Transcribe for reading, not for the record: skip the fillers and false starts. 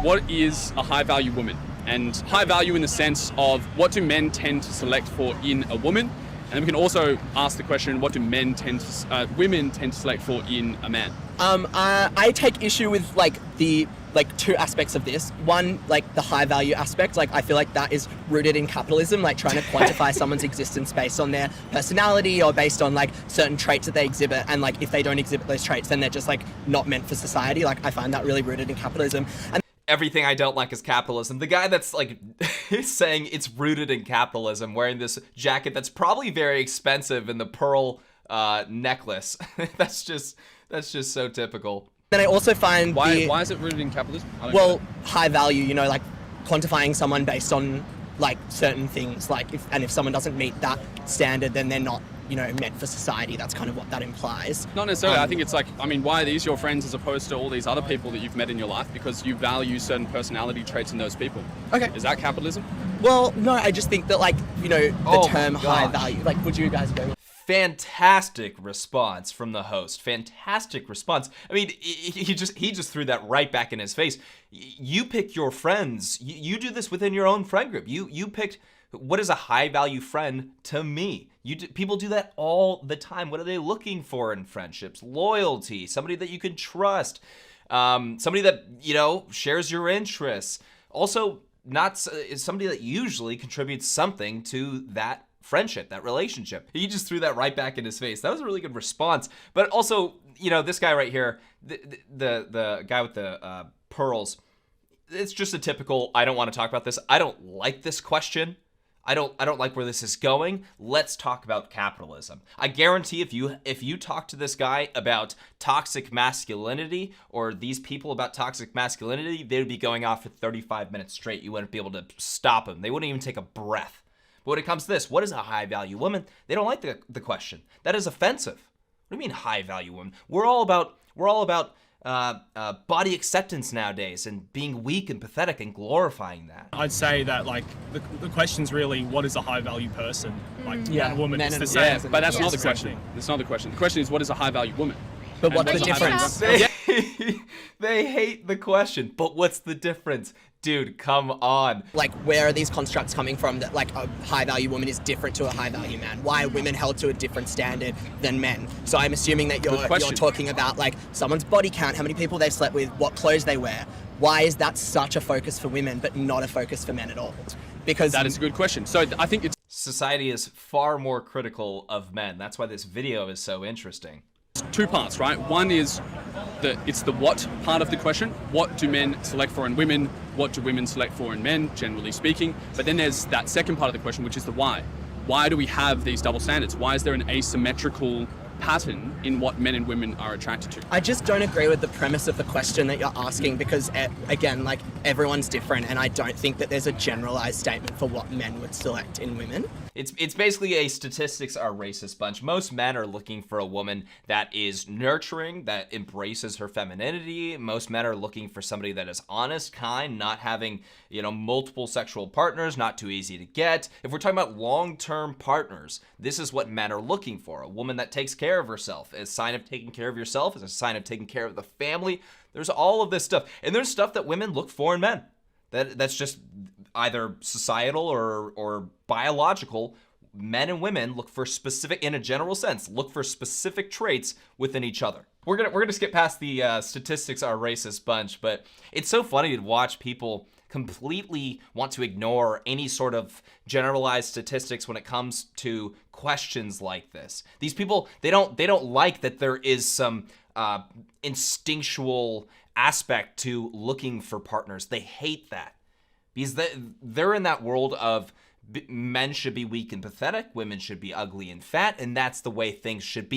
What is a high value woman? And high value in the sense of what do men tend to select for in a woman? And we can also ask the question, what do women tend to select for in a man? I take issue with the two aspects of this. One, the high value aspect. I feel like that is rooted in capitalism, trying to quantify someone's existence based on their personality or based on certain traits that they exhibit. And if they don't exhibit those traits, then they're just not meant for society. I find that really rooted in capitalism. And everything I don't like is capitalism. The guy that's saying it's rooted in capitalism, wearing this jacket that's probably very expensive and the pearl necklace. that's just so typical. Then I also find why is it rooted in capitalism? High value, quantifying someone based on certain things, if someone doesn't meet that standard, then they're not meant for society. That's kind of what that implies. Not necessarily. I think it's why are these your friends as opposed to all these other people that you've met in your life? Because you value certain personality traits in those people. Okay. Is that capitalism? Well, no, I just think that the term high value, would you guys go? Fantastic response from the host. Fantastic response. I mean, he just threw that right back in his face. You pick your friends. You do this within your own friend group. You picked what is a high value friend to me. People do that all the time. What are they looking for in friendships? Loyalty, somebody that you can trust, somebody that shares your interests. Also, not somebody that usually contributes something to that friendship, that relationship. He just threw that right back in his face. That was a really good response. But also, this guy right here, the guy with the pearls, it's just a typical, I don't want to talk about this. I don't like this question. I don't like where this is going. Let's talk about capitalism. I guarantee if you talk to this guy about toxic masculinity or these people about toxic masculinity, they would be going off for 35 minutes straight. You wouldn't be able to stop them. They wouldn't even take a breath. But when it comes to this, what is a high value woman? They don't like the question. That is offensive. What do you mean high value woman? We're all about body acceptance nowadays and being weak and pathetic and glorifying that. I'd say that the question's really what is a high value person? Man and woman, it's the same. Yeah, but that's not the question. That's not the question. The question is what is a high value woman? But what's the difference? They hate the question. But what's the difference? Dude, come on. Where are these constructs coming from that a high value woman is different to a high value man? Why are women held to a different standard than men? So I'm assuming that you're talking about someone's body count, how many people they've slept with, what clothes they wear. Why is that such a focus for women but not a focus for men at all? Because that is a good question. So I think it's society is far more critical of men. That's why this video is so interesting. Two parts, right? One is it's the what part of the question. What do men select for in women? What do women select for in men, generally speaking? But then there's that second part of the question, which is the why. Why do we have these double standards? Why is there an asymmetrical pattern in what men and women are attracted to? I just don't agree with the premise of the question that you're asking because, again, everyone's different, and I don't think that there's a generalized statement for what men would select in women. It's basically a statistics are racist bunch. Most men are looking for a woman that is nurturing, that embraces her femininity. Most men are looking for somebody that is honest, kind, not having, multiple sexual partners, not too easy to get. If we're talking about long-term partners, this is what men are looking for. A woman that takes care of herself. As a sign of taking care of yourself, as a sign of taking care of the family. There's all of this stuff. And there's stuff that women look for in men. That's just either societal or biological. Men and women look for specific, in a general sense, look for specific traits within each other. We're gonna skip past the statistics are racist bunch, but it's so funny to watch people completely want to ignore any sort of generalized statistics when it comes to questions like this. These people, they don't like that there is some instinctual aspect to looking for partners. They hate that because they're in that world of men should be weak and pathetic, women should be ugly and fat, and that's the way things should be.